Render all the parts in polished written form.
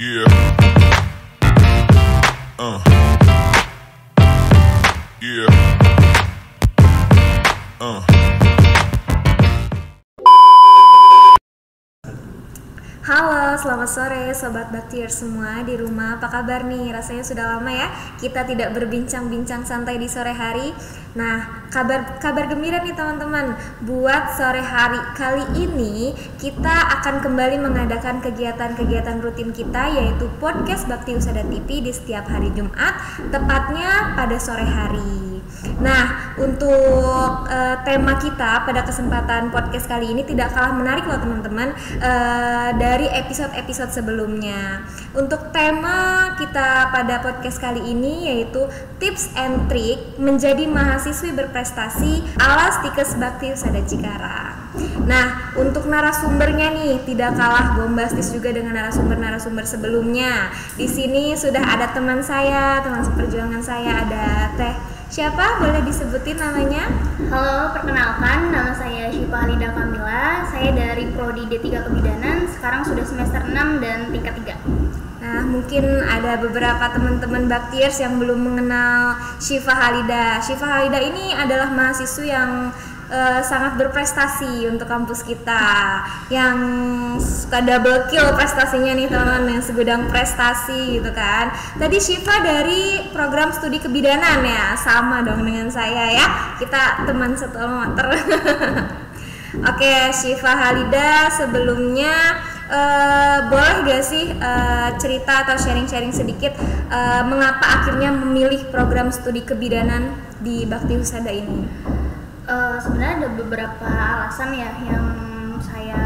Yeah. Yeah. Halo, selamat sore Sobat Baktier semua di rumah. Apa kabar nih? Rasanya sudah lama ya kita tidak berbincang-bincang santai di sore hari. Nah, kabar gembira nih teman-teman. Buat sore hari kali ini kita akan kembali mengadakan kegiatan-kegiatan rutin kita, yaitu podcast Bakti Husada TV di setiap hari Jumat, tepatnya pada sore hari. Nah, untuk tema kita pada kesempatan podcast kali ini tidak kalah menarik loh teman-teman, dari episode-episode sebelumnya. Untuk tema kita pada podcast kali ini yaitu tips and trick menjadi mahasiswi berprestasi ala Stikes Bakti Husada Cikarang. Nah, untuk narasumbernya nih tidak kalah bombastis juga dengan narasumber-narasumber sebelumnya. Di sini sudah ada teman saya, teman seperjuangan saya, ada Teh. Siapa? Boleh disebutin namanya? Halo, perkenalkan, nama saya Syifa Halida Kamila. Saya dari Prodi D3 Kebidanan, sekarang sudah semester 6 dan tingkat 3. Nah, mungkin ada beberapa teman-teman Baktiers yang belum mengenal Syifa Halida. Syifa Halida ini adalah mahasiswa yang sangat berprestasi untuk kampus kita, yang suka double kill prestasinya nih teman-teman, yang segudang prestasi gitu kan. Tadi Syifa dari program studi kebidanan ya, sama dong dengan saya ya, kita teman satu alma mater. Oke, Syifa Halida sebelumnya boleh gak sih cerita atau sharing-sharing sedikit mengapa akhirnya memilih program studi kebidanan di Bakti Husada ini? Sebenarnya ada beberapa alasan ya yang saya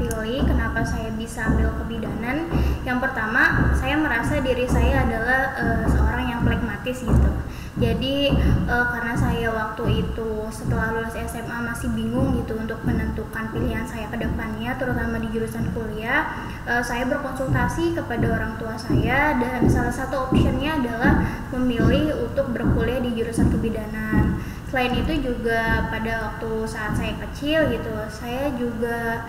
pilih kenapa saya bisa ambil kebidanan. Yang pertama, saya merasa diri saya adalah seorang yang pragmatis gitu. Jadi karena saya waktu itu setelah lulus SMA masih bingung gitu untuk menentukan pilihan saya ke depannya, terutama di jurusan kuliah, saya berkonsultasi kepada orang tua saya dan salah satu optionnya adalah memilih untuk berkuliah di jurusan kebidanan. Selain itu juga pada waktu saat saya kecil gitu, saya juga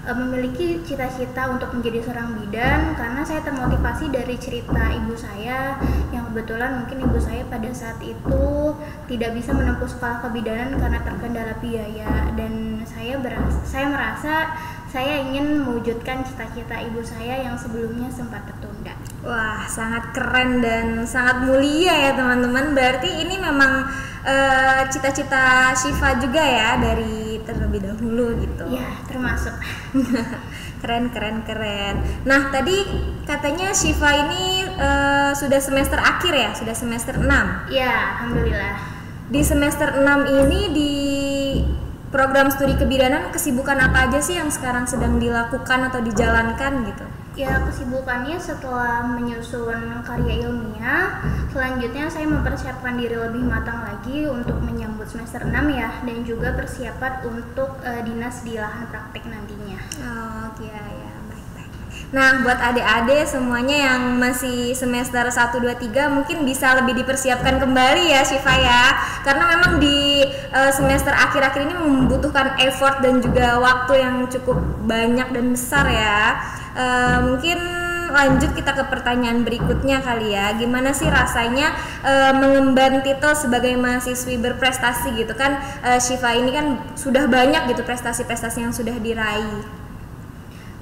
memiliki cita-cita untuk menjadi seorang bidan karena saya termotivasi dari cerita ibu saya yang kebetulan mungkin ibu saya pada saat itu tidak bisa menempuh sekolah kebidanan karena terkendala biaya, dan saya merasa saya ingin mewujudkan cita-cita ibu saya yang sebelumnya sempat tertunda. Wah, sangat keren dan sangat mulia ya teman-teman. Berarti ini memang cita-cita Syifa juga ya dari terlebih dahulu gitu. Ya, termasuk. Keren. Nah, tadi katanya Syifa ini sudah semester akhir ya, sudah semester 6. Ya, alhamdulillah. Di semester 6 ini di program studi kebidanan kesibukan apa aja sih yang sekarang sedang dilakukan atau dijalankan gitu? Ya, kesibukannya setelah menyusun karya ilmiah, selanjutnya saya mempersiapkan diri lebih matang lagi untuk menyambut semester 6 ya, dan juga persiapan untuk dinas di lahan praktek nantinya. Oh, iya, baik. Nah, buat adik-adik semuanya yang masih semester 1, 2, 3 mungkin bisa lebih dipersiapkan kembali ya Syifa ya, karena memang di semester akhir-akhir ini membutuhkan effort dan juga waktu yang cukup banyak dan besar ya. Mungkin lanjut kita ke pertanyaan berikutnya kali ya. Gimana sih rasanya mengemban titel sebagai mahasiswi berprestasi gitu kan? Syifa ini kan sudah banyak gitu prestasi-prestasi yang sudah diraih.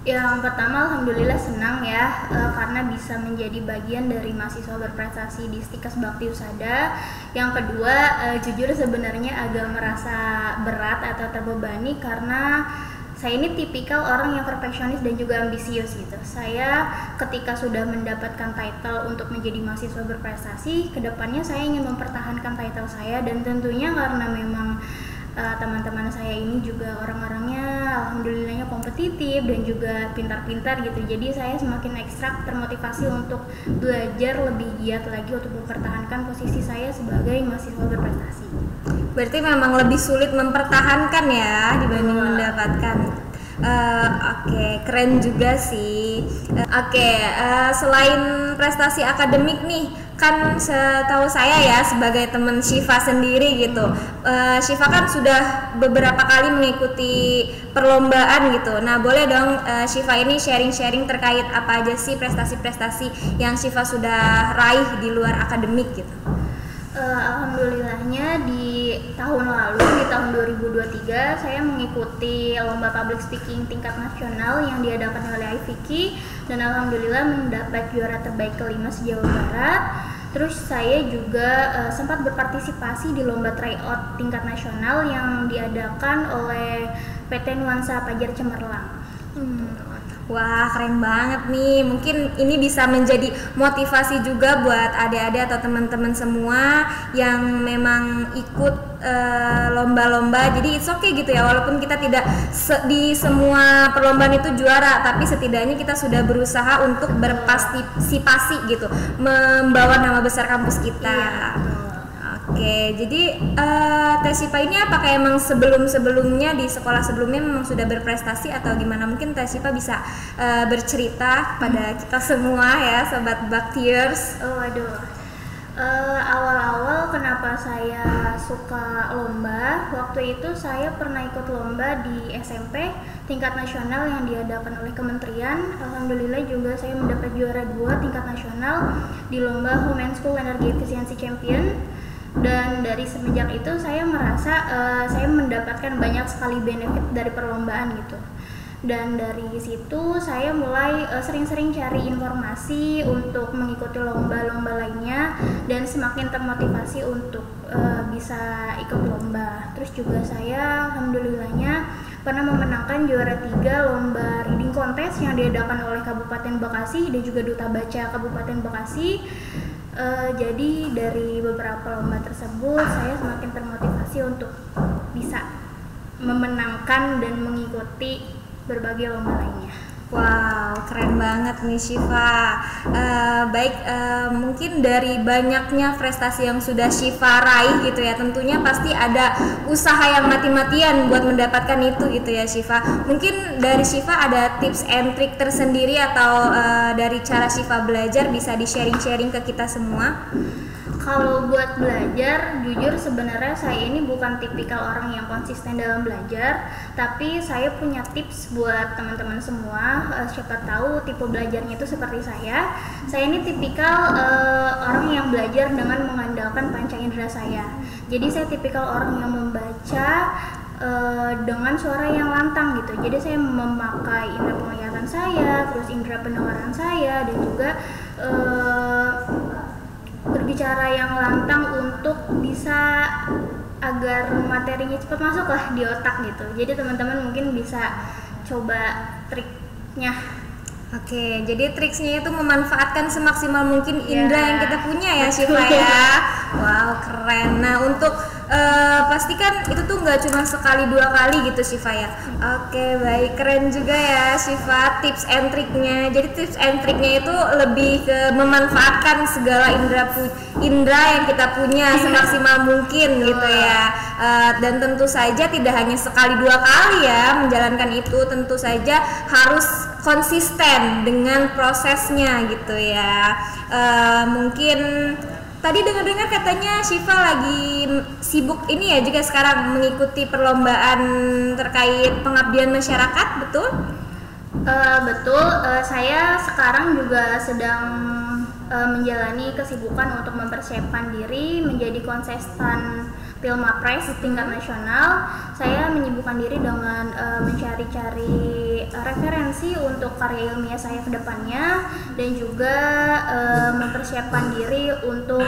Yang pertama, alhamdulillah senang ya karena bisa menjadi bagian dari mahasiswa berprestasi di Stikes Bakti Husada. Yang kedua, jujur sebenarnya agak merasa berat atau terbebani karena saya ini tipikal orang yang perfeksionis dan juga ambisius gitu. Saya ketika sudah mendapatkan title untuk menjadi mahasiswa berprestasi, kedepannya saya ingin mempertahankan title saya, dan tentunya karena memang teman-teman saya ini juga orang-orangnya alhamdulillahnya kompetitif dan juga pintar-pintar gitu. Jadi saya semakin ekstra termotivasi untuk belajar lebih giat lagi untuk mempertahankan posisi saya sebagai mahasiswa berprestasi. Berarti memang lebih sulit mempertahankan ya dibanding mendapatkan. Oke, keren juga sih. Selain prestasi akademik nih, kan setahu saya ya sebagai teman Syifa sendiri gitu, Syifa kan sudah beberapa kali mengikuti perlombaan gitu. Nah boleh dong Syifa ini sharing-sharing terkait apa aja sih prestasi-prestasi yang Syifa sudah raih di luar akademik gitu. Alhamdulillahnya di tahun lalu, di tahun 2023 saya mengikuti lomba public speaking tingkat nasional yang diadakan oleh IVK, dan alhamdulillah mendapat juara terbaik kelima se-Jawa Barat. Terus saya juga sempat berpartisipasi di lomba tryout tingkat nasional yang diadakan oleh PT Nuansa Pajar Cemerlang. Wah keren banget nih, mungkin ini bisa menjadi motivasi juga buat adik-adik atau teman-teman semua yang memang ikut lomba-lomba. Jadi it's okay gitu ya, walaupun kita tidak di semua perlombaan itu juara, tapi setidaknya kita sudah berusaha untuk berpartisipasi gitu, membawa nama besar kampus kita. Iya. Oke, jadi Teh Syifa ini apakah emang sebelumnya di sekolah sebelumnya memang sudah berprestasi atau gimana? Mungkin Teh Syifa bisa bercerita pada kita semua ya, sobat Baktiers. Oh aduh, awal-awal kenapa saya suka lomba? Waktu itu saya pernah ikut lomba di SMP tingkat nasional yang diadakan oleh kementerian. Alhamdulillah juga saya mendapat juara 2 tingkat nasional di lomba Home and School Energy Efficiency Champion. Dan dari semenjak itu saya merasa saya mendapatkan banyak sekali benefit dari perlombaan gitu. Dan dari situ saya mulai sering-sering cari informasi untuk mengikuti lomba-lomba lainnya, dan semakin termotivasi untuk bisa ikut lomba. Terus juga saya alhamdulillahnya pernah memenangkan juara 3 lomba reading contest yang diadakan oleh Kabupaten Bekasi dan juga Duta Baca Kabupaten Bekasi. Jadi dari beberapa lomba tersebut saya semakin termotivasi untuk bisa memenangkan dan mengikuti berbagai lomba lainnya. Wow, keren banget nih Syifa. Baik, mungkin dari banyaknya prestasi yang sudah Syifa raih gitu ya, tentunya pasti ada usaha yang mati-matian buat mendapatkan itu gitu ya Syifa. Mungkin dari Syifa ada tips and trick tersendiri atau dari cara Syifa belajar bisa di-sharing-sharing ke kita semua? Kalau buat belajar, jujur sebenarnya saya ini bukan tipikal orang yang konsisten dalam belajar, tapi saya punya tips buat teman-teman semua. Siapa tahu tipe belajarnya itu seperti saya. Saya ini tipikal orang yang belajar dengan mengandalkan panca indera saya. Jadi saya tipikal orang yang membaca dengan suara yang lantang gitu. Jadi saya memakai indera penglihatan saya, terus indera pendengaran saya, dan juga berbicara yang lantang untuk bisa agar materinya cepat masuk lah di otak gitu. Jadi teman-teman mungkin bisa coba triknya. Oke, jadi triksnya itu memanfaatkan semaksimal mungkin indera yang kita punya ya Syifa ya. Wow, keren. Nah untuk pastikan itu tuh nggak cuma sekali 2 kali gitu Syifa ya. Oke, baik, keren juga ya Syifa tips and triknya. Jadi tips and triknya itu lebih ke memanfaatkan segala indera yang kita punya semaksimal mungkin gitu ya. Dan tentu saja tidak hanya sekali 2 kali ya menjalankan itu, tentu saja harus konsisten dengan prosesnya gitu ya. Mungkin tadi dengar-dengar katanya Syifa lagi sibuk ini ya juga sekarang mengikuti perlombaan terkait pengabdian masyarakat, betul? Betul, saya sekarang juga sedang menjalani kesibukan untuk mempersiapkan diri menjadi kontestan Pilmapres tingkat nasional. Saya menyibukkan diri dengan mencari-cari referensi untuk karya ilmiah saya ke depannya, dan juga mempersiapkan diri untuk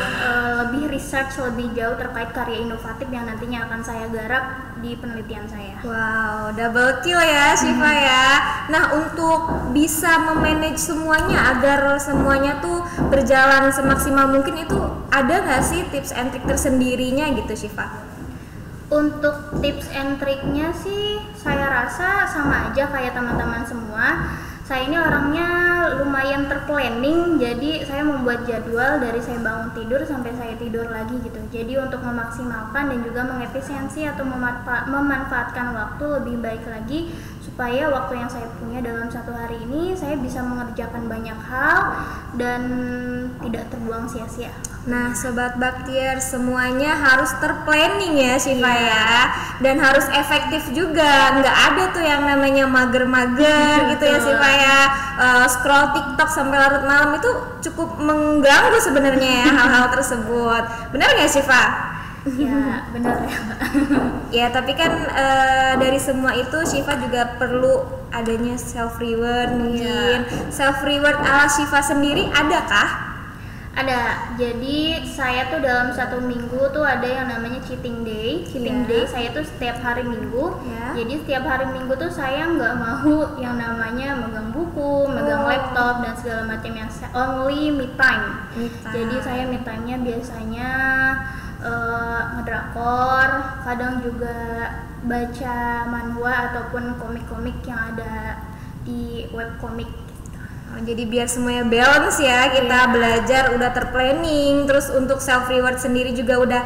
lebih research lebih jauh terkait karya inovatif yang nantinya akan saya garap di penelitian saya. Wow, double kill ya Syifa ya. Nah untuk bisa memanage semuanya agar semuanya tuh berjalan semaksimal mungkin, itu ada nggak sih tips and trick tersendirinya gitu Syifa? Untuk tips and triknya sih saya rasa sama aja kayak teman-teman semua. Saya ini orangnya lumayan terplanning, jadi saya membuat jadwal dari saya bangun tidur sampai saya tidur lagi gitu. Jadi untuk memaksimalkan dan juga mengefisiensi atau memanfaatkan waktu lebih baik lagi supaya waktu yang saya punya dalam satu hari ini saya bisa mengerjakan banyak hal dan tidak terbuang sia-sia. Nah, Sobat Baktier, semuanya harus terplanning ya Syifa ya, dan harus efektif juga. Nggak ada tuh yang namanya mager-mager gitu ya Syifa ya. Scroll TikTok sampai larut malam itu cukup mengganggu sebenarnya ya hal-hal tersebut. Benar nggak Syifa? Ya benar ya Mbak. Ya tapi kan dari semua itu Syifa juga perlu adanya self reward mungkin. Self reward ala Syifa sendiri adakah? Ada. Jadi saya tuh dalam satu minggu tuh ada yang namanya cheating day. Cheating day saya tuh setiap hari Minggu. Jadi setiap hari Minggu tuh saya nggak mau yang namanya megang buku, megang laptop dan segala macam, yang only me time. Jadi saya me time-nya biasanya ngedrakor, kadang juga baca manhwa ataupun komik-komik yang ada di webkomik. Jadi biar semuanya balance ya, kita belajar udah terplanning, terus untuk self reward sendiri juga udah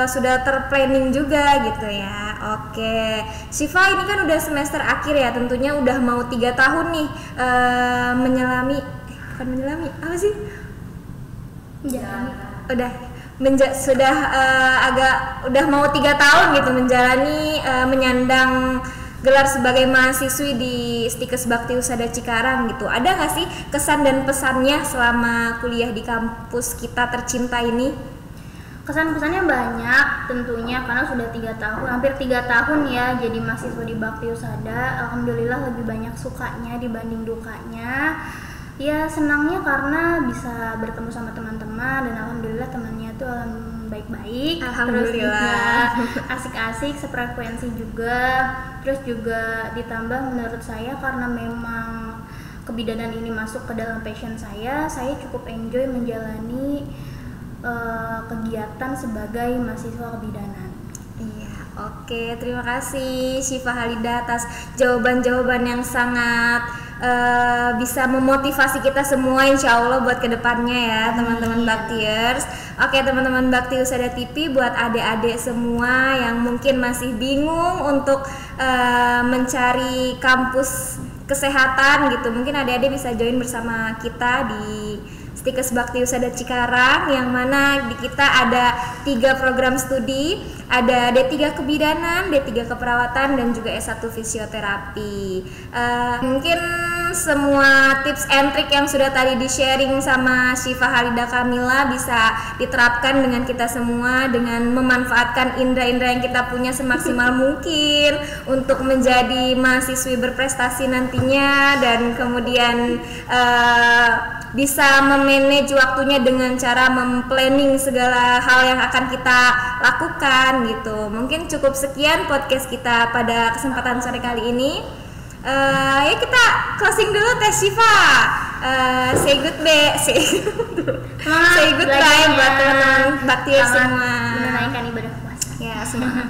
sudah terplanning juga gitu ya. Oke, Syifa ini kan udah semester akhir ya, tentunya udah mau 3 tahun nih apa sih? Sudah udah mau 3 tahun gitu menjalani menyandang gelar sebagai mahasiswi di Stikes Bakti Husada Cikarang gitu. Ada nggak sih kesan dan pesannya selama kuliah di kampus kita tercinta ini? Kesan-pesannya banyak tentunya, karena sudah 3 tahun, hampir 3 tahun ya jadi mahasiswa di Bakti Husada. Alhamdulillah lebih banyak sukanya dibanding dukanya. Ya senangnya karena bisa bertemu sama teman-teman, dan alhamdulillah temannya tuh baik-baik, terus juga asik-asik, sefrekuensi juga. Terus juga ditambah menurut saya karena memang kebidanan ini masuk ke dalam passion saya cukup enjoy menjalani kegiatan sebagai mahasiswa kebidanan. Iya, oke, terima kasih Syifa Halidah atas jawaban-jawaban yang sangat bisa memotivasi kita semua insya Allah buat kedepannya ya teman-teman Baktiers. Oke teman-teman Bakti Husada TV, buat adik-adik semua yang mungkin masih bingung untuk mencari kampus kesehatan gitu, mungkin adik-adik bisa join bersama kita di Stikes Bakti Husada Cikarang, yang mana di kita ada 3 program studi, ada D3 Kebidanan, D3 Keperawatan, dan juga S1 Fisioterapi. Mungkin semua tips and trick yang sudah tadi di-sharing sama Syifa Halidah Kamila bisa diterapkan dengan kita semua, dengan memanfaatkan indera-indera yang kita punya semaksimal mungkin untuk menjadi mahasiswi berprestasi nantinya, dan kemudian bisa memanage waktunya dengan cara memplanning segala hal yang akan kita lakukan gitu. Mungkin cukup sekian podcast kita pada kesempatan sore kali ini. Ya kita closing dulu Teh Syifa. Say goodbye buat teman-teman Bakti semua. Menunaikan ibadah puasa. Ya, semangat.